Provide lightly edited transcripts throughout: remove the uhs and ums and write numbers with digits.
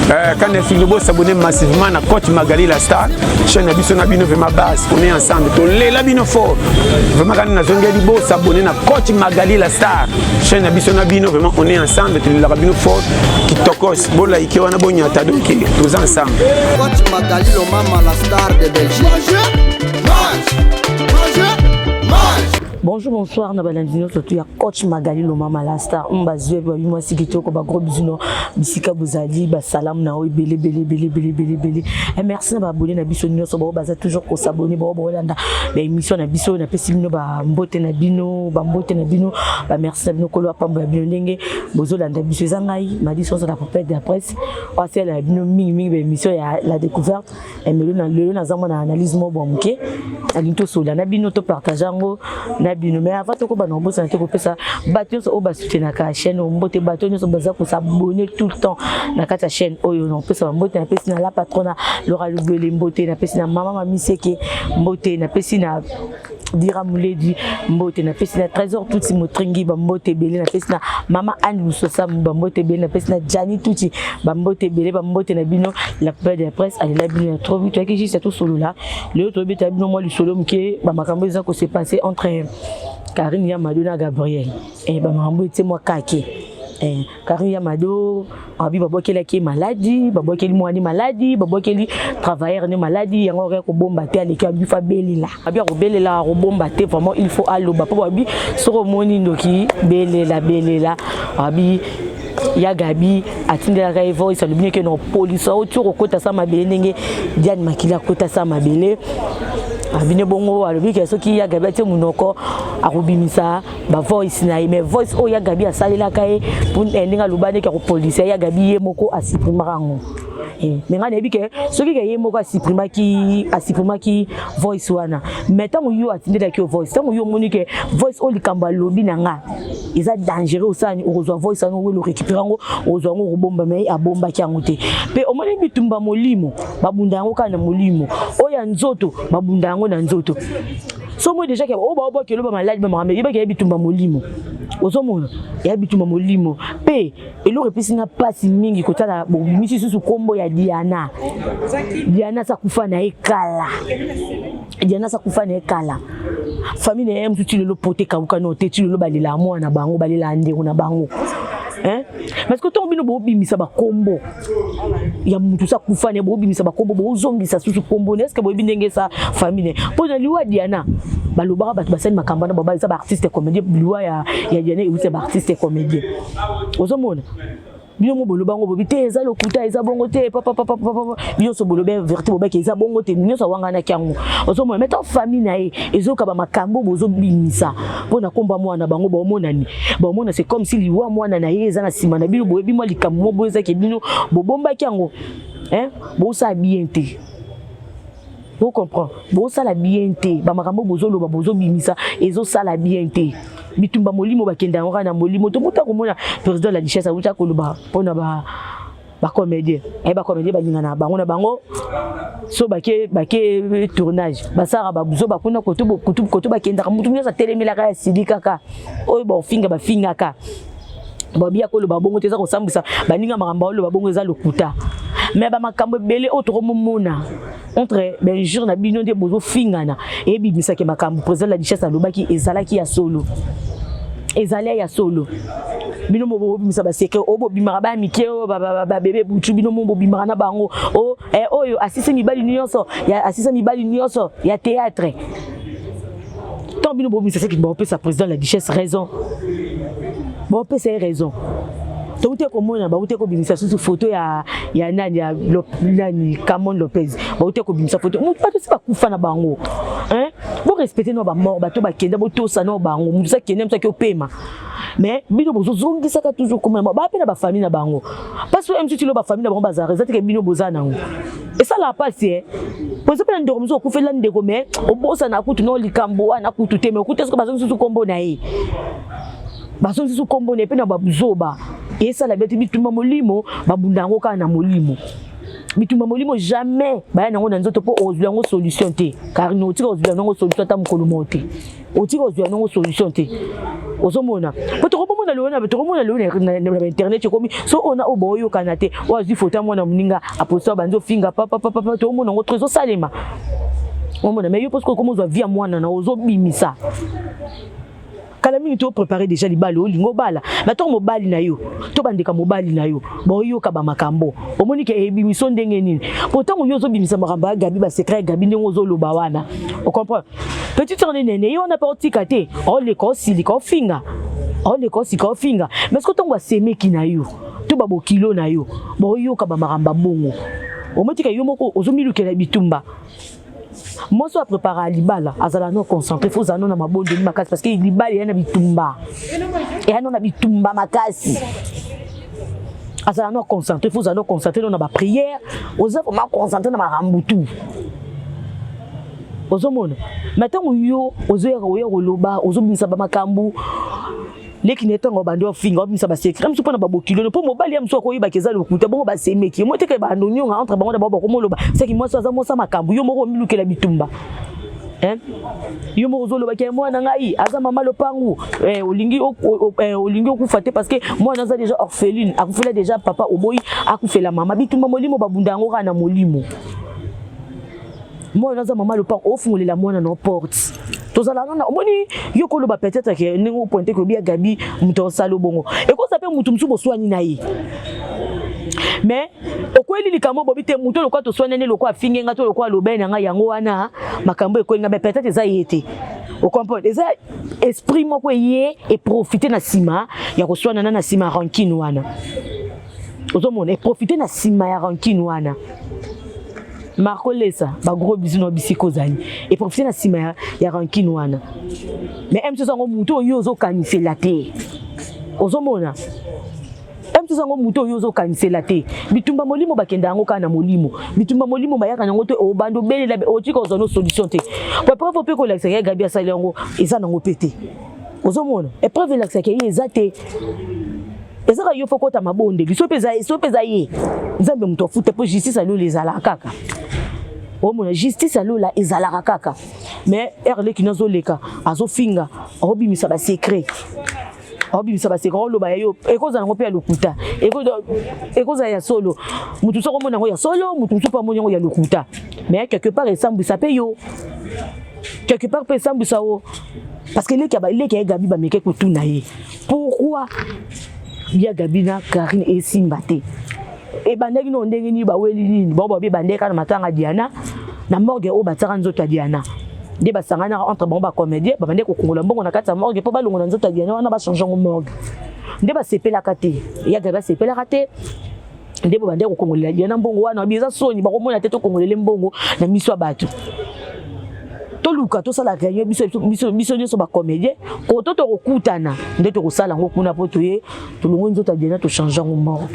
Quand les filles de s'abonner massivement à Coach Magali la star, chaîne Abisso Nabino fait ma base, on est ensemble. Tout les labino fort. Vraiment quand on a zonga di beau s'abonner à Coach Magali la star, chaîne Abisso Nabino vraiment on est ensemble. Tout les labino fort qui tokos, bon là qui wana bonya ta donc tous ensemble. Coach Magali le maman la star de Belgique. Bonjour, bonsoir, Nabalandino, surtout ya Coach Magali le maman la star. Mbazwe ba moi sikito ko ba gros bisino bisika bozali ba salam na oi belé. Et merci na ba abonné na biso nyonso ba baza toujours ko s'abonner ba bolanda ba émission na biso na pesi bino ba mbote na bino ba merci na bino ko lo pamba bino ndenge bozolanda biso ezangai madi soso la popette de la presse o c'est la bino mingi ba émission ya la découverte et me le na zamo na analyse mo bomke alinto sola na bino to partageango na bino mais avant to ko ba nombo santé ko pesa bato so ba soutenir ka chaîne mbote bato so baza ko s'abonner tout le temps na kata chaîne oyo non pesa mbote na pesi na la patrona Laura Lubele mbote na pesi na mama Miseke mbote na pesi na Dira Mouledi mbote na pesi na Trésor Tuti Motringi ba mbote belé na pesi na mama Anne Musosa ba mbote belé na pesi na Jani Tuti ba mbote belé ba mbote na bino la peur de la presse allez la bino trop vite qui juste tout solo là le autre bita bino moi le solo mké ba makambo za ko s'est passé entre Karine Yamado na Gabriel et ba makambo était moi kake Karine Yamado abi babo kela ki maladie babo keli mwani maladie babo keli travailleur ne maladie yango ko bomba te aleki abi fa belela abi ko belela ko bomba te vraiment il faut aloba po abi soko moni ndoki belela abi ya Gabi atindela ka voice alubine ke no police o turo kota sa mabele ndenge Diane Makila kota sa mabele abine bongo alobi ke soki ya Gabi ate munoko akobimisa ba voice na mais voice o ya Gabi asalela kae pour ndinga lubane ke ko police ya Gabi ye moko asiprimaka ngo mais ngane bike soki ke ye moko asiprimaki voice wana mais tango yo atindela ke voice tango yo moni ke voice o likamba lobi na nga eza dangereux osani ozwa voice ano we lo récupérer ngo ozwa ngo robomba mais abomba ki angote pe omoni bitumba molimo babunda ngo kana molimo oya nzoto babunda ngo na nzoto so moi déjà ke o ba ke lo ba malade ba makambe yeba ke bitumba molimo ozomona ya bitumba molimo pe elo repesi na pasi mingi kotala bo misi susu kombo ya Diana sa kufa na ekala famille ya mtuti le pote kabuka no te ti le balela mwana bango balela ndeko na bango parce que to bino bo bimisa ba kombo ya mutu sa kufa ne bo bimisa ba kombo bo zombisa susu kombo est-ce que bo bindenge sa famille po na liwa Diana balobaka bato basali makamba na baba eza ba artiste comédien liwa ya Diana eza ba artiste comédien ozomona bino mo bolobango bobi te eza lokuta eza bongo te papa bino so bolobe verté bobaki eza bongo te bino so wanga na kyango ozomona meta famille na ye ezoka ba makambo bozo bimisa pona komba mwana bango ba omonani ba omona c'est comme si liwa mwana na ye eza na sima na bino boyebi mwa likambo mo boza ke bino bobomba kyango bo sa bien te. Vous comprenez? Bon ça la bien te. Ba makambo bozo lo ba bozo bimisa ezo ça la bien te. Bitumba molimo bakenda ngora na molimo to muta komona président la richesse abuta ko loba pona ba comédien ba comédien ba ninga na bango na bango so bake tournage basara ba buzo bakuna koto bakenda mutu nyasa telemela ka sidika ka oyo ba finga ka ba bia ko loba bongo teza ko sambisa ba ninga makambo lo ba bongo eza lokuta mais ba makambo belé autre momona entre ben jour na bino de bozo fingana et bibisa ke makambo président la richesse alobaki ezalaki ya solo bino mo bimisa ba secret obo bimara ba mikeo ba bébé butu bino mo bimara na bango oyo assise mibali nyonso ya théâtre tant bino bo bimisa ke bo pesa président la richesse raison bo pesa raison to ute ko mona ba ute ko bimisa susu photo ya nani Camon Lopez ba ute ko bimisa photo mo pas se ba kufa na bango bo respecter no ba mort ba to ba kenda bo to sa no bango mo sa kenda mo sa ki opema mais bino bozo zongisa ka toujours comme ba pe na ba famille na bango parce que mtuti lo ba famille na bango bazare zati ke bino bozana ngo et ça la passe poze pe ndeko mzo ku fela ndeko mais obosa na kutu no likambo na kutu teme kutu est-ce que bazongisa kombo na ye bazongisa kombo ne pe na babuzoba et ça la bête bitumba molimo babunda ngo kana molimo bitumba molimo jamais ba na ngo na nzoto po ozula ngo solution te car no tika ozula ngo solution ta mukolo mote o tika ozula ngo solution te ozomona po to monde na internet comme so on a oboyo kanate wa zi photo mwana muninga aposto banzo finga papa to monde ngo trésor salema on monde mais yo parce que comme on via mwana na ozo bimisa kala mingi to préparer déjà libalo olingo bala maintenant mobali na yo to bandeka mobali na yo boyo ka ba makambo omoni ke ebimiso ndenge nini pourtant yo zo bimisa makamba gabi ba secret gabi ndenge ozo loba wana on comprend petite sœur nene yo na parti kate on le ko sili ko finga on le ko si ko finga mais ce que ton va s'aimer ki na yo to ba bo kilo na yo boyo ka ba makamba bongo omoti ke yo moko ozo milukela bitumba. Moi, je prépare à Libala, à no concentré, faut que na mabonde de makasi parce que Libala il y a bitumba. Et on a bitumba makasi. À no concentré, faut que concentré dans ma prière, oza vraiment concentré dans ma rambutu. Ozo mona. Maintenant yo ozo yo loba, ozo binisa ba makambu. Leki neta ngo bando finga obimisa ba secret mso pona babokilo no po mobali ya mso ko yiba keza lokuta bongo ba semeki mo teke ba ndonyo nga entre bango da babo ko moloba seki mo so za mo sa makambu yo moko milukela bitumba yo moko zo loba ke mwana ngai aza mama lopangu olingi okufate parce que moi naza déjà orpheline akufela déjà papa oboyi akufela mama bitumba molimo babunda ngo kana molimo moi naza mama lopangu ofungolela mwana no porte tozala nana omoni yo koloba peut-être que ningo pointer que bia gabi muto salo bongo et ko ça peut mutu msu boswani na ye mais okweli likamo bobite muto lokwa to swanene lokwa fingenga to lokwa lobena nga yango wana makambo ekolinga mais peut-être ça yete au comprendre ça esprit moko ye et profiter na sima ya koswana na sima rankine wana ozomona et profiter na sima ya rankine wana Marco Lessa, ba gros bisous no bisiko zali et profiter na sima ya rankine wana mais même ça ngo muto yo zo kanifela te ozomona même ça ngo muto yo zo kanifela te bitumba molimo bakenda ngo kana molimo bitumba molimo bayaka ngo te obando belela otiko zo no solution te pour preuve pe ko la sekaya gabi asali ngo eza ngo pété ozomona et preuve la sekaya eza te ezaka yo fokota mabonde bisopeza ye nzambe muto fute po justice alo les ala kaka o mona justice alo la ezala kaka mais erle kinazo leka azo finga obimisa ba secret loba yo ekoza ngo pe lokuta ekoza ya solo mutu soko mona ngo ya solo mutu supa mona ngo ya lokuta mais quelque part esambu ça pe yo quelque part pe esambu ça o parce que leki ya gabi ba meke ko tuna ye pourquoi Bia Gabina Karine et Simbate. Et bandeki no ndenge ni ba weli ni bobo bi bandeka na matanga Diana na morgue o bataka nzoto Diana. De ba sangana entre bon ba comédien ba bandeko kongola mbongo na kata morgue po ba longo na nzoto Diana wana ba changer ngo morgue. De ba sepela kate. Ya gaba sepela kate. De ba bandeko kongola Diana mbongo wana biza soni ba komona teto kongolele mbongo na miswa batu. Toluka to sala réunion biso nyoso ba comédien ko to okutana ndeto ko sala ngo kuna poto ye to longo nzoto Diana to changer ngo morgue.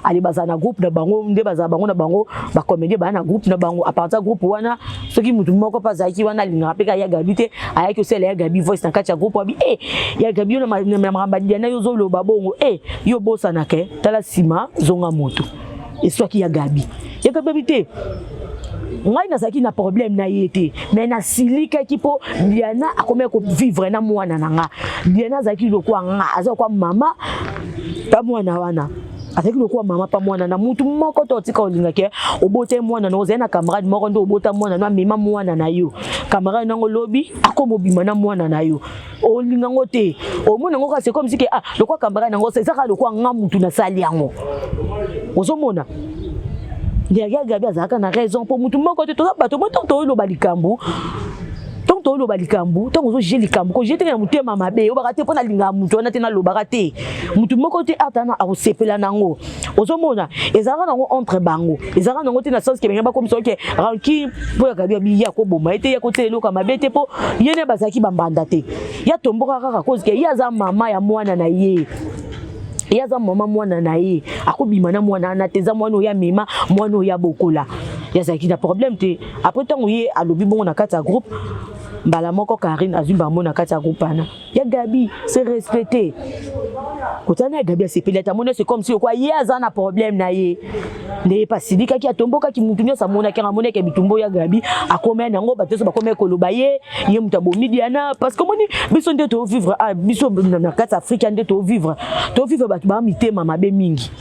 Ali bazana groupe na bango nde baza bango na bango ba comédien ba na groupe na bango a partir groupe wana soki mutu moko pa zaki wana linga peka ya Gabi te ayaki osela ya Gabi voice na kati ya groupe abi ya Gabi na mamba Diana yo zo lo babongo yo bosa na ke tala sima zonga moto et soit ki ya Gabi te ngai na saki na problème na yete mais na silika kipo Diana akomea ko vivre na mwana nanga Diana zaki lokwa nga azakwa mama pa mwana wana avec le quoi mama pa mwana na mutu moko to tika olinga ke obote mwana no zena camarade moko ndo obota mwana na mema mwana na yo camarade nango lobi akomobima na mwana na yo olinga ngote omona ngo ka c'est comme si ke le quoi camarade nango c'est ça le quoi nga mutu na sali yango ozomona Ndiaga Gabi azaka na raison pour mutu moko to bato moto lo balikambu tonto lo balikambu tongo zo jeli kambu ko jete na mutema mabe o bakate pona linga mutu na tena lo bakate mutu moko te atana a sepela nango ozomona ezaka nango entre bango ezaka nango te na sens ke benga comme ça ke ranki po ya Gabi biya ko boma ete ya ko te lo ka mabe te po yene bazaki bambanda te ya tomboka kaka cause ke ya za mama ya mwana na ye yaza mama mwana na ye akobima na mwana na teza mwana ya mema mwana ya bokola yaza ki na problème te après tant ye alobi bongo na kata groupe mbala moko Karine azumba mona kata groupe ana ya Gabi c'est respecté kotana Gabi a sepeleta mona c'est comme si quoi yaza na problème na ye nde pasidika ki atomboka ki mutu nyosa mona ki ngamona ke bitumbo ya Gabi akoma nango bateso bakoma koloba ye muta bomi Diana parce que moni biso nde to vivre biso na kati Afrika nde to vivre batu ba mitema mabe mingi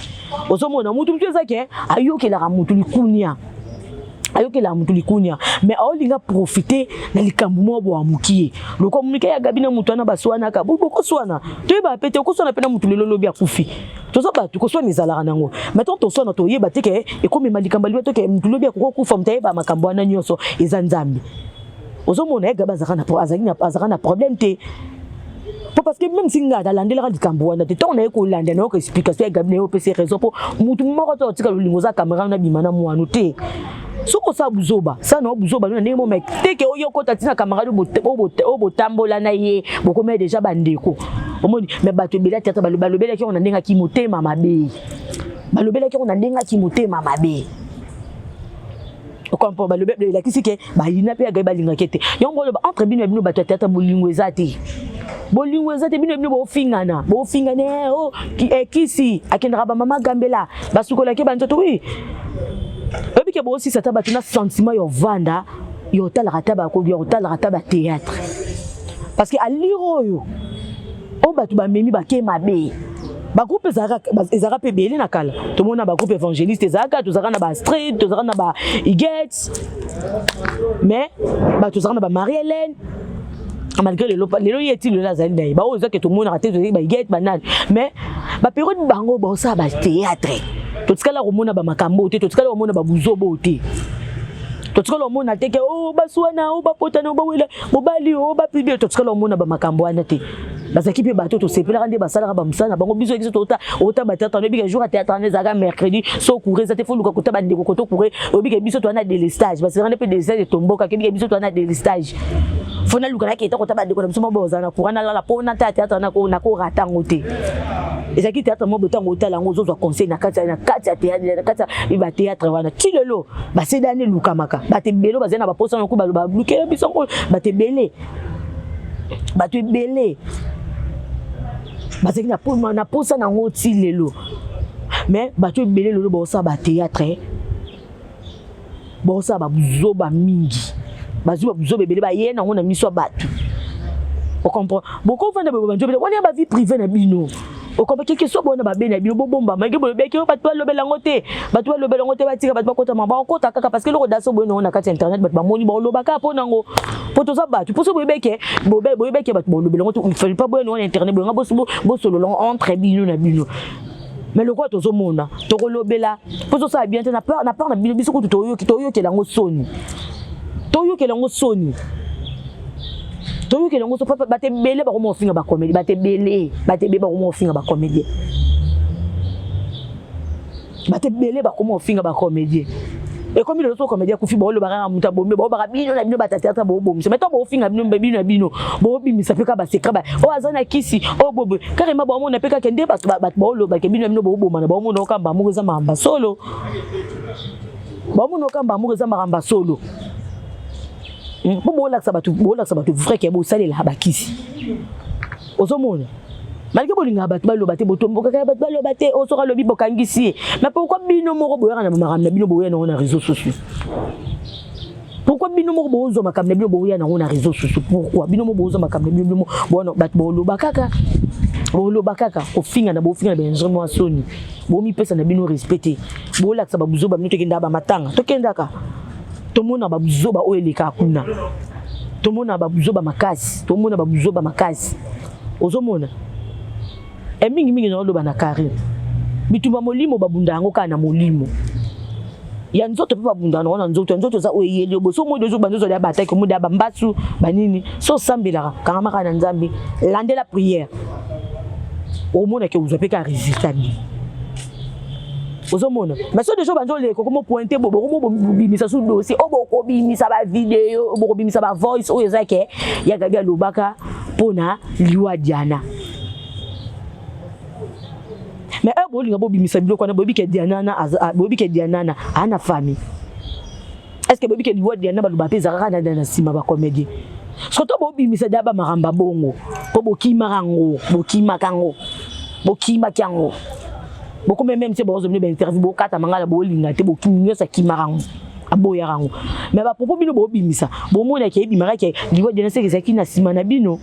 osomona mutu ezake ayokela mutu likunia mais aolinga profiter na likambo mo bo amukie loko munike ya Gabi na mutu ana baswana ka boko swana to ba pete ko swana pena mutu lelo lobi akufi to so ba ko swana izala nango maintenant to swana to yeba teke e komi malikamba liwa to ke mutu lobi akufa mutaye ba makambo ana nyoso ezanzambi ozomona ya Gabi azakina problème te parce que même si nga dalandela ka likambo wana te tona eko landa na ko explication ya Gabi na yo pese raison po mutu moko to tika lolingo za caméra na bimana mwanu te soko sa buzoba sa na buzoba na ndemo mek teke oyo kota tina camarade bo tambola na ye boko me déjà bandeko omoni me bato bela tata balobela ki on ndenga ki motema mabe balobela ki on ndenga ki motema mabe o comprend balobela ki sike ba yina pe ga balinga kete yongo ba entre bino bato tata bolingo ezate bino bo fingana o kisi akendra ba mama gambela basukola ke banto oui ebike bo aussi ça batuna sentiment yo vanda yo talaka ba ko yo talaka ba théâtre parce que aliro yo o batu ba memi ba ke mabe ba groupe ezaka pe belé na kala to mona ba groupe évangéliste ezaka to zaka na ba street to zaka na ba igets mais ba to zaka na ba Marie-Hélène malgré le yeti le lazali dai ba o zaka to mona raté ba igets banane mais ba période bango ba ça ba théâtre to tikala komona ba makambo te to tikala komona ba buzobo te to tikala komona teke o baswana o bapotana o bawela mobali o bapibi to tikala komona ba makambo ana te bazaki pe bato to sepela rande basala ba musana bango biso ekiso to ota batata no bika jour à théâtre na zaka mercredi so courir ça te faut luka kota bande ko to courir o bika biso to na délestage parce que rande pe délestage tomboka ke bika biso to na délestage fona luka na keta kota bande ko na biso maboza na courant na la pona théâtre na ko rata ngote ezaki théâtre mo botango otala ngo zo conseil na kati ya théâtre na kati ya ba théâtre wana tilelo ba sedane lukamaka ba te belo ba zena ba posa no ko ba bloquer biso ko ba te belé ba te belé bazaki na posa na ngo tilelo mais ba te belé lolo ba sa ba théâtre ba sa ba buzoba mingi bazuba buzoba belé ba yena ngo na miso batu on comprend beaucoup vendre ba njobe on ba vie privée na bino o comprend quelque soit bon ba bena bino bomba mais ke bo be ke ba lobela ngote ba tika ba kota mamba on kota kaka parce que le daso bon na kati internet ba moni ba lobaka po nango po to za ba tu po so bo beke ba lobela ngote il faut pas bon na internet bo bo solo entre bino na bino mais le quoi to zo mona to ko lobela po so ça bien na peur na bino biso ko to yo ke lango soni toyo ke longo so papa bate belé ba ko mo finga ba comédie bate belé ba ko mo finga ba comédie et comme il so comédie ku fi ba lo ba muta bombe ba bino na bino ba tata bo bombe mais to bo finga bino bo bimisa peka ba secret ba o azana kisi o bobo carrément ba mo na peka kende ba bo lo ba ke bino bo bomba na ba mo no kamba mo za mamba solo bo laksa batu vrai ke bo salela bakisi ozomona malgré bolinga batu baloba te botomboka ka batu baloba te o soka lobi bokangisi mais pourquoi bino moko boyaka na makamna bino boya na réseaux sociaux pourquoi bino moko bozo makamna bino boya na réseaux sociaux pourquoi bino moko bozo makamna bino bono batu boloba kaka ko finga na benzo mo soni bo mi pesa na bino respecter bo laksa babuzo ba bino tokenda ba matanga tokenda ka tomona babuzoba oyeleka kuna tomona babuzoba makasi ozomona mingi na loba na kare bituma molimo babunda ngo kana molimo ya nzoto pe babunda na nzoto za oyeli oboso mo dozo banzo ya bataille ko muda bambasu banini so sambela kanga kana nzambi landela prière omona ke uzo pe ka résultat ozomona mais so déjà banzo le ko mo pointer bobo ko bimisa su dossier oboko bimisa ba vidéo oboko bimisa ba voice o ezake ya Gabi alobaka pona liwa Diana mais bolinga bimisa biloko na bobi ke Diana ana famille est-ce que bobi ke liwa Diana ba loba peza kana na sima ba comédie soto bobi bimisa daba maramba bongo po bokima kango beaucoup même si bozo ne interview bo kata mangala bo linga te bo kiminyo sa kimarango aboya rango mais ba propos bino bo bimisa bo mona ke bimara ke liwa de na seki na simana bino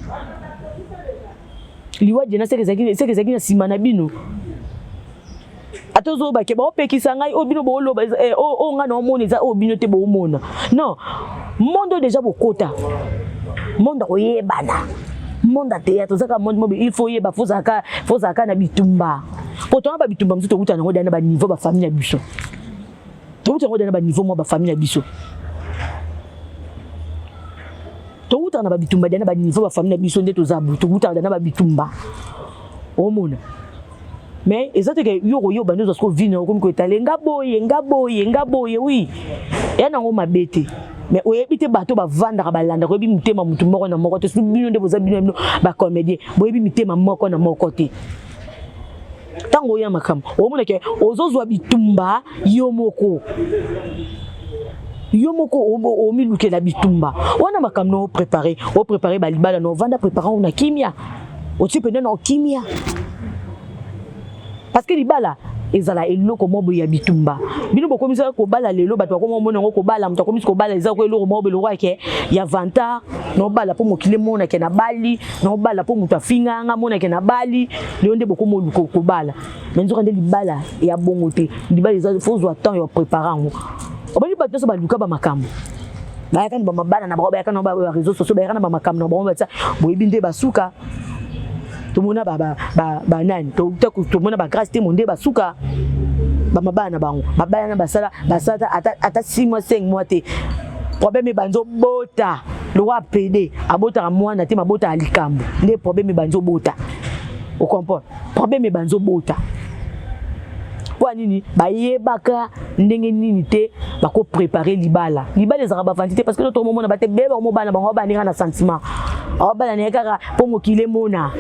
liwa de na seki na simana bino atozo ba ke ba opekisa ngai obino bo loba o nga no mona za obino te bo mona non mondo déjà bokota mondo oyebana monde théâtre ça comme monde il faut yeba faut zaka na bitumba pourtant ba bitumba mzuto kuta na ngoda na ba niveau ba famille na biso to kuta ngoda na ba niveau mo ba famille na biso to kuta na ba bitumba na ba niveau ba famille na biso ndeto zabu to kuta na ba bitumba omona mais ezate ke yo bando zo vino comme ko etale ngaboye oui ya na ngoma bete mais oyebite bato bavanda ka balanda ko yebi mutema mutu moko na moko te su bino nde boza bino ba comédien boyebi mitema moko na moko te tango ya makam omona ke ozozwa bitumba yo moko omiluke la bitumba wana makam no préparer balibala no vanda préparer na kimia otipe na kimia parce que libala ezala eloko mobo ya bitumba bino bokomisa ko bala lelo bato ko mona ko bala mta komisa ko bala ezako eloko mobo lo ke ya vanta no bala po mokile mona ke na bali no bala po mutu afinga nga mona ke na bali le onde boko mo ko bala menzo kande libala ya bongo te libala ezala faut zo temps ya préparer ngo obali bato so baluka ba makambo ba yakani ba mabana na ba yakani ba réseaux sociaux ba yakani ba makambo na ba batsa boyebi nde basuka tumuna ba nani to tumuna ba grâce te monde basuka ba mabana bango mabana basala ata 6 mois 5 mois te problème banzo bota le roi PD abota mwana te mabota alikambo nde problème banzo bota o comprend problème banzo bota kwa nini bayebaka ndenge nini te bako préparer libala ezaka ba vantité parce que notre moment na bate beba mo bana bango ba ndinga na sentiment o bala ne kaka po mokile mona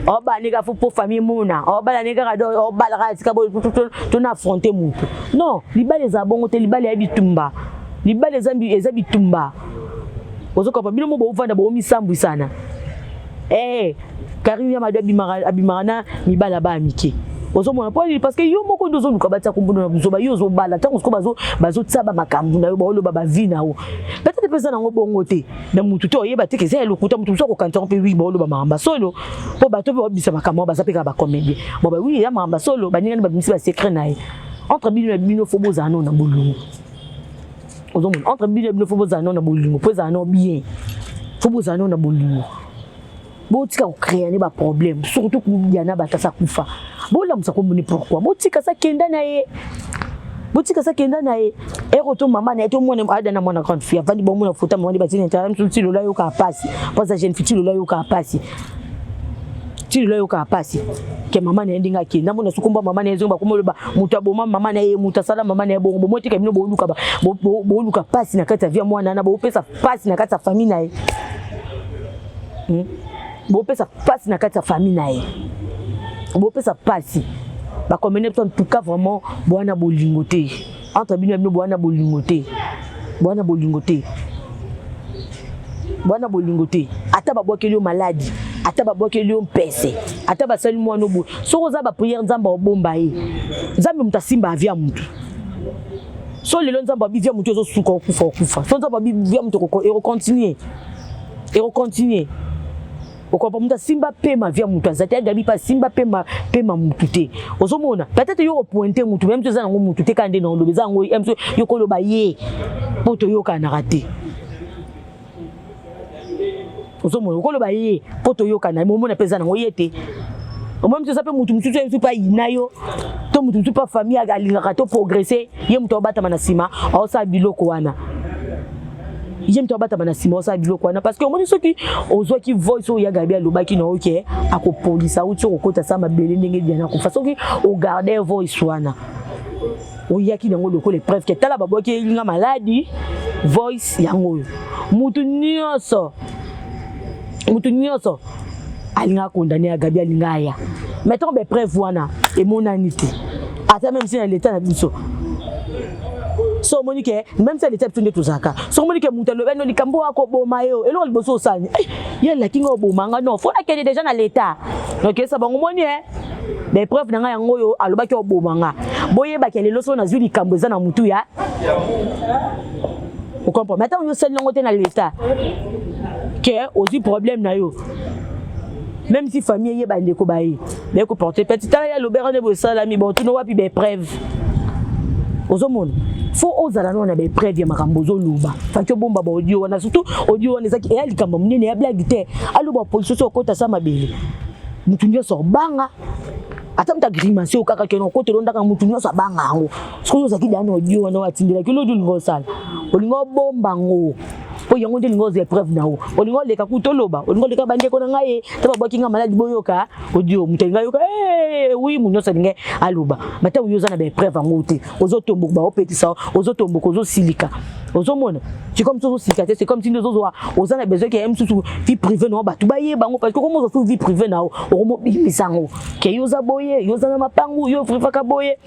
o ba ne ka pour famille mona o bala ne kaka do o bala ka tika bo to na affronter mutu non libala ezaka bongo te libala ya bitumba libala eza bitumba ozoka pa bino mo bo vanda bo misambu sana Karim Yamado abimara mibala ba amike ozomona parce que yo moko ndozo luka batya kumbuna buzoba yo zo bala tango sko bazo tsaba makambu na yo ba oloba ba vina o peut-être pesa nango bongo te na mutu to yeba te ke ze lokuta mutu so ko kanton pe wi ba oloba mamba solo po bato be bisa makambo ba zapeka ba comédie bon ba oui ya mamba solo ba ninga ba bimisi ba secret na ye entre bino fo bozano na bolungu ozomona entre bino fo bozano na bolungu po zano bien fo bozano na bolungu botika ko créer ne ba problème surtout ku yana ba tasa kufa bola musa ko moni pourquoi botika sa kenda na ye e roto mama na to mona ada na mona grande fille avandi bon mona photo mona ba tini internet sur tilo la yo ka passer parce que jeune fille la yo ka passer tilo la yo ka passer ke mama na ndinga ke na mona sukumba mama na ezonga ko moloba mutu aboma mama na ye mutu sala mama na ye bongo motika bino bo luka passer na kata via mwana na bo pesa passer na kata famille na ye bopesa passe na kati ya famille na ye bopesa passe ba commener en tout cas vraiment bwana bolingo te entre bino bwana bolingo te ata ba bwakeli maladi ata ba bwakeli mpese ata ba sali mwana bo soko za ba prière nzamba obomba ye nzambe mutasimba avia mutu so lelo nzamba bivia mutu zo suka kufa so nzamba bivia mutu ko continuer okopa muta simba pema via mutu azati agabi pa simba pema mutu te ozomona peut-être yo pointer mutu même tozana ngo mutu te kande na lobeza ngo emso yo ko loba ye poto yo kana raté ozomona ko loba ye poto yo kana mo mona pesa na ngo yete o même tozape mutu emso pa inayo to mutu pa famille alinga to progresser ye mutu obata manasima o sa biloko wana J'aime toi battre na Simon ça bilo quoi parce que on dit ce qui ozo qui voice o ya gabi aloba ki na OK ako police a uti okota sa mabele ndenge bien ko façon ki o garder voice wana o ya ki nango lokole preuve que tala babo ki linga maladie voice yango mutu nyonso alinga condamné ya gabi alinga ya mettons be preuve wana et mon anité ata même si dans l'état na biso so monique même si l'état tunde tuzaka so monique mutalo beno likambo ako boma yo elo liboso sani yela kingo boma nga non faut la kende déjà na l'état donc ça bango moni des preuves na nga yango yo alobaki obomanga boye ba kelelo so na zuli kamboza na mutu ya vous comprenez maintenant yo sel ngote na l'état que aussi problème na yo même si famille ye bande ko baye mais ko porter petit temps ya lobera de bosala mi bon tu no wapi be preuve ozomona faut ozala na be preuve ya makambo zoluba fakyo bomba ba audio wana surtout audio wana ezaki ya likambo munene ya blague te aluba police so kota sa mabele mutu nyoso banga ata mta grimace o kaka keno kote londa mutu nyoso banga ngo siko zaki dana audio wana watindela kilo du ngosala olingo bomba ngo po yango ndi ngoze épreuve na o olingo leka kutoloba olingo leka bande ko na ngaye taba bokinga maladi boyoka audio mutenga yoka oui munyosa ninge aluba mata uyoza na be épreuve ngote ozotombo ba opetisa ozotombo kozo silika ozomona c'est comme ça silika c'est comme si nous ozo na besoin que msusu vie privée no ba tuba ye bango parce que comme ozo vie privée na o omo bisango ke yoza boye yoza na mapangu yo frifaka boye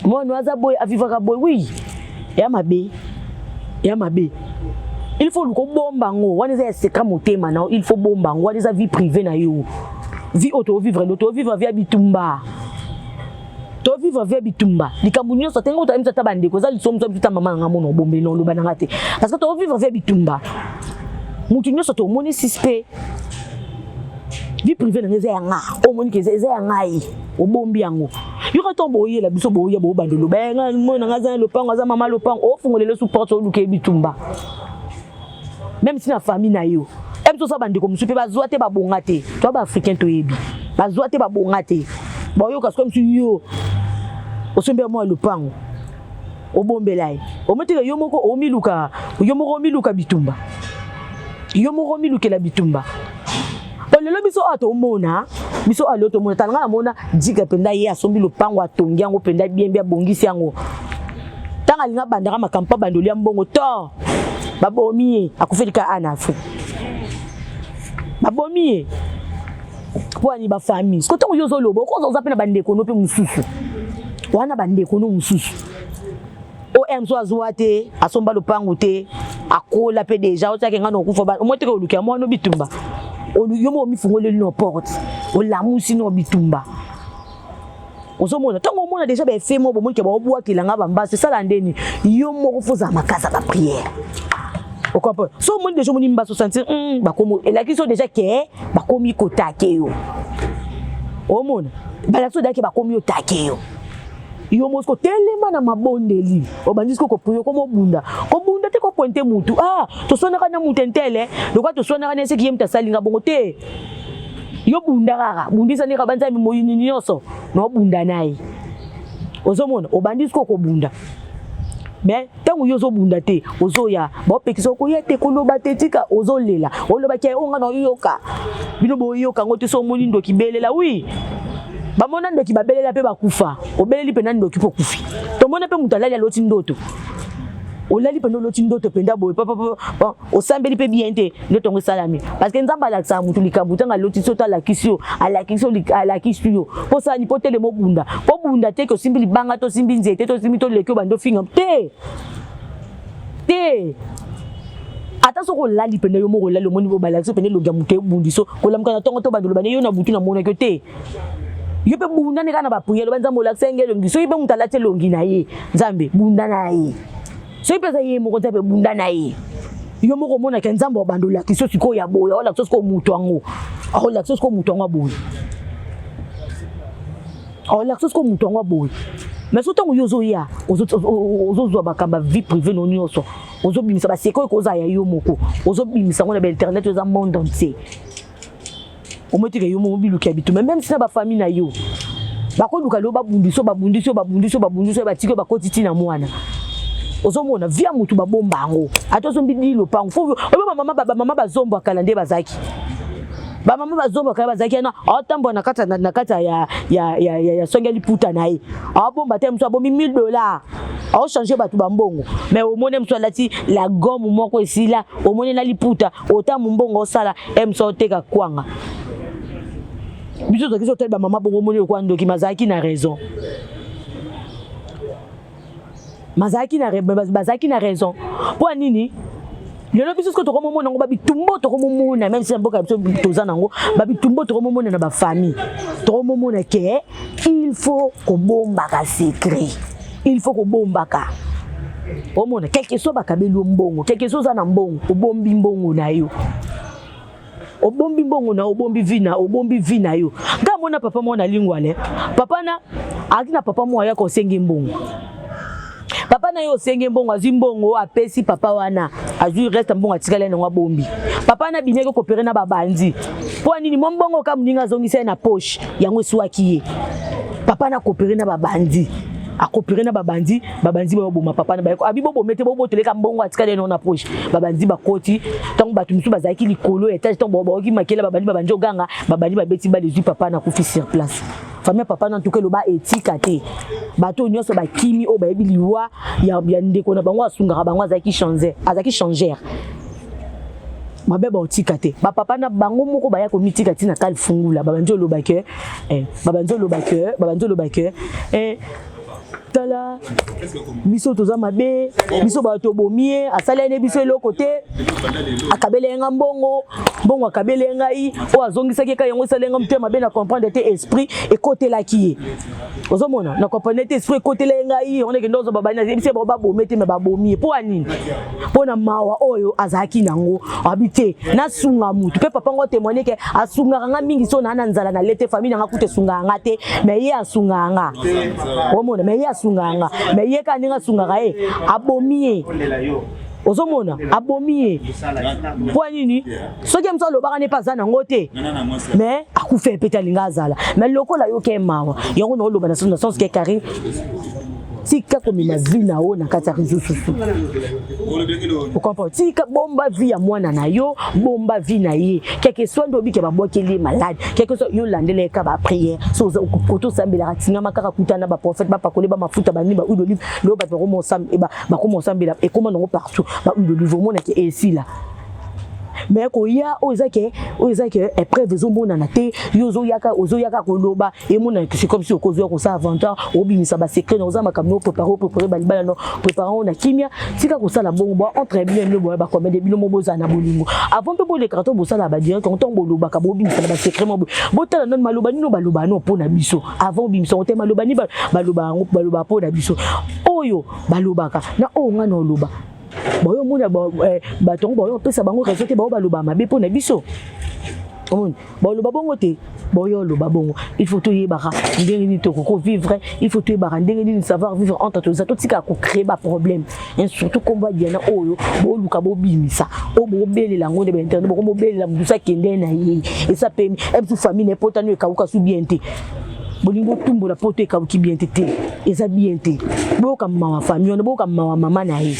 moi no aza boye avivaka boye oui ya mabe il faut le bomba ngo wana za secret motema na il faut bomba ngo wana za vie privée na yo vie auto vivre via bitumba to vivre via bitumba likambu so tengo to imisa tabande ko za lisomso bita mama nga mono bombe no lo bananga te parce que to vivre via bitumba mutu nyoso to moni sispe vie privée na ngeza nga o moni ke za nga yi o bombi yango yo ka tombo yela biso boya bo bandolo benga mona ngaza lopango za mama lopango o fungolele support o luke bitumba même si la famille na yo em so sa bande ko musupe bazwa te babonga te to ba africain to yebi bazwa te babonga te bo yo kasko msu yo osombe mo lopango o bombelai o meteke yo moko o miluka bitumba yo moko milukela bitumba lelo biso ato mona biso alo to mona tanga mona diga penda ye asombi lopango atongi yango penda bien bongisi yango tanga linga bandaka makampa bandoli ya mbongo to babomi akufelika ana Afrique babomi pour ani ba famille ko to yo zo lobo ko zo zapena bande ko no pe mususu wana bande ko no mususu o em so azwate asomba lopango te akola pe deja o tsake ngano kufa ba o mote ko lukia mo no bitumba o yo mo mi fungole no porte o la musi no bitumba ozomona tango mona déjà ba fait mo bo mo ke ba obua kilanga bamba c'est ça la ndeni yo mo ko foza makasa ba prière au comprend so mo déjà mo ni mba so sentir ba komo et la question déjà que ba komi ko takeyo o mona ba la so da ke ba komi o takeyo yo mo ko telema na mabondeli o bandisko ko puyo ko mo bunda te ko pointe mutu to sona kana mutentele lokwa to sona kana seki yemta salinga bongo te yo bunda kaka bundisa ni kabanza mi moyini nyoso no bunda nayi ozomona o bandisko ko bunda mais tangu yo zo bunda te ozoya ba opekiso ko yete ko loba tetika ozolela oloba ke onga no yoka bino bo yoka ngote so moni ndo kibelela oui ba mona ndo kibabelela pe bakufa obeleli pe nando kipo kufi to mona pe mutalali loti ndoto olali pe loti ndoto penda boy papa osambeli pe bien te ndoto ngo salami parce que nzamba la tsa mutu likambu tanga loti sota la kisio ala kisio po sa ni potele mo bunda po bunda te ko simbili banga to simbi nzete to simbi to lekyo bando finga te ata so ko lali pe yo mo ko lali mo ni bo bala so pe lo gamuke bundiso ko lamka na tongo to bando bane yo na butu na mona ke te yo pe bunda ne kana ba puyelo banza mo la sengelo ngiso ibe mutalate longi na ye nzambe bunda na ye so ipe za ye mo ko tsape bunda na ye yo mo ko mona ke nzambe bando la kiso siko ya boya ola so ko mutu ango ola so ko mutu ango boya ola so ko mutu ango boya mais so tango yo zo ya ozo zo bakamba vie privée no nyoso ozo bimisa ba seko ko za ya yo moko ozo bimisa ngona ba internet za monde entier o metike yo mo bilu ki habitu même si na ba famille na yo bako luka lo babundiso ba tike ba kotiti na mwana ozomona via mutu ba bombango atozo mbidi lo pango fo mama bazombo akalande bazaki ba mama bazombo akala bazaki na atambo na kata ya songeli puta na ye abomba te mso abomi $1000 a changer batu bambongo mais au mone mso lati la gomme moko esila au mone na liputa otamu mbongo osala emso teka kwanga biso to kiso telba mama bongo moni ko ndoki mazaki na raison bazaki na raison pour nini lelo biso ko to komona ngo babitumbo to komona même si mboka biso toza nango babitumbo to komona na ba famille to komona ke il faut ko bomba ka secret il faut ko bomba ka omona quelque chose bakabeli mbongo quelque chose na mbongo obombi mbongo na yo obombi mbongo na obombi vina yo nga mona papa mona lingwale papa na akina papa mo ya ko sengi mbongo papa na yo sengi mbongo azi mbongo apesi papa wana azu reste mbongo atikala na bombi papa na binyeke kopere na babandi po nini mbongo ka mninga zongisa na poche yango swaki papa na kopere na babandi akopere na babandi ba boma papa na ba abibo bomete bo toleka mbongo atikala na poche babandi bakoti tango batu misu bazaki likolo etage tango bo ki makela babandi oganga babandi babeti ba les papa na kufi sur place famille papa na tuke lo ba etika te bato nyonso ba kimi o ba yebi liwa ya ndeko na bango asunga bango azaki changer mabeba otika te ba papa na bango moko ba ya ko mitika tina kal fungula babandi lo ba ke tala biso toza mabe biso bato bomie asala ne biso eloko te akabele nga mbongo akabele ngai o azongisaki ka yango sala nga mte mabe na comprendre te esprit et côté la qui ozomona na comprendre te esprit côté la ngai on est que ndozo baba na biso baba bomete me babomie po anini po na mawa oyo azaki nango habité na sunga mutu pe papa ngo témoigner ke asunga nga mingi so na nzala na lete famille nga kute sunga nga te mais ye asunga nga omona mais ye sunganga mais yeka ninga sunganga abomie ozomona abomie kwa nini soki msalo baka ne pas na ngote mais akufe peta linga zala mais lokola yo ke mawa yango no loba na sens ke Karim tika komina vina o na kata rizususu o comprend tika bomba via mwana na yo bomba vina ye quelque soit ndobi ke babokeli malade quelque soit yo landele ka ba prière so koto sambela ratinga makaka kutana ba prophète ba pakole ba mafuta ba ni ba udo livre lo ba ko mo sam e ba ko mo sambela e comment non partout ba udo livre mona ke esi là mais ko ya ozake épreuve zomona na te yozo yaka koloba et mona c'est comme si okozo ko sa aventure obimisa ba secret na ozama kamno préparer balibala no préparons na kimia tika ko sala bongo entre bien le boya ba comme de bino moboza na bolingo avant pe bo le carton bo sala ba direct on tombe loba ka bo bimisa ba secret mo bo tala non maloba nino baloba no pona biso avant bimisa on te maloba ni baloba pona biso oyo balobaka na o nga no loba boyo muna batongo boyo pesa bango réseau te ba loba mabe pona biso on ba loba bongo te boyo loba bongo il faut to yebaka ndenge ni to ko vivre il faut to yebaka ndenge ni savoir vivre entre tous ça to tika ko créer ba problème et surtout combat diana oyo bo luka bo bimisa o bo belela ngone ba internet bo ko belela musa kende na yi et ça permet et toute famille n'est pas tanu ka uka su bien te bolingo tumbo la poto ka uki bien te et ça bien te bo ka mama famille on bo ka mama mama na yi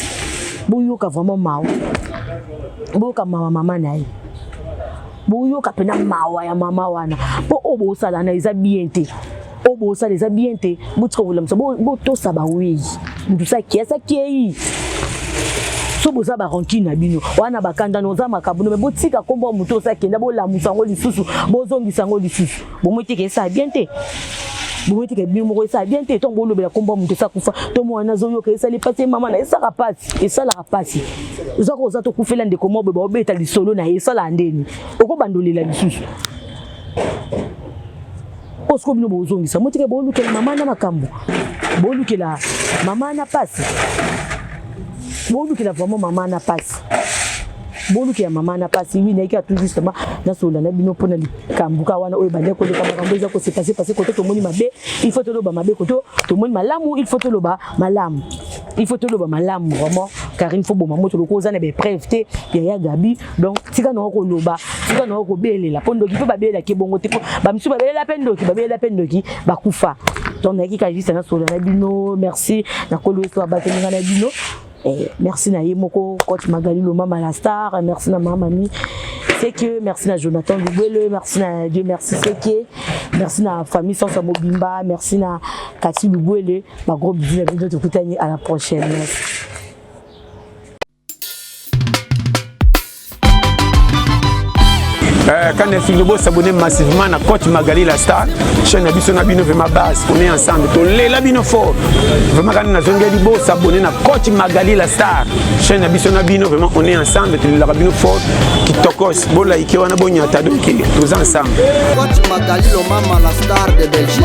boyoka vraiment mawa boyoka mama na ye boyoka pena mawa ya mama wana po obo sala na eza bien te obo sala eza bien te butika bulamsa bo to saba wi ndu sa kiei so boza ba rancune na bino wana bakanda noza makabuno me botika kombo muto sa kenda bo la musango lisusu bozongisa ngo lisusu bomotike sa bien te bomete ke bimo ko sa bien te ton bolo be la komba muto sa kufa to mwana zo yo ke sa li pase mama na esa rapati esa la rapati zo ko za to kufela ndeko mo be ba obeta li solo na esa la ndeni oko bandolela lisusu osko bino bozongisa motike bolu ke mama na makambo bolu ke la mama na pasi bolu ke la vraiment mama na pasi bolu ke mama na pasi oui na ka tout justement na sola na bino pona likambuka wana oyo bande ko leka makambo za ko se passer koto to moni mabe il faut to loba mabe koto to moni malamu il faut to loba malamu il faut to loba malamu vraiment car il faut bon mamoto loko za na be preuve ya Gabi donc tika no ko loba tika no ko belela pondo ki pe ba belela ke bongo te ba misu ba belela pendoki ba kufa donc na ki ka juste na sola na bino merci na ko lo so ba tenga na bino. Merci na Yemoko, coach Magali Loma Malastar, merci na Mamami, c'est que merci na Jonathan Lubele, merci na Dieu, merci c'est que merci na famille Sansa Mobimba, merci na Cathy Lubele, ma gros bisous à la prochaine. Merci. Quand les filles vont s'abonner massivement à Coach Magali la star, chaîne Abisso Nabino fait ma base, on est ensemble. Les labino fort. Vraiment quand nous avons s'abonner à Coach Magali la star, chaîne Abisso Nabino vraiment on est ensemble. Les labino fort qui tokos, bon là qui wana bon yata donc tous ensemble. Coach Magali le maman la star de Belgique.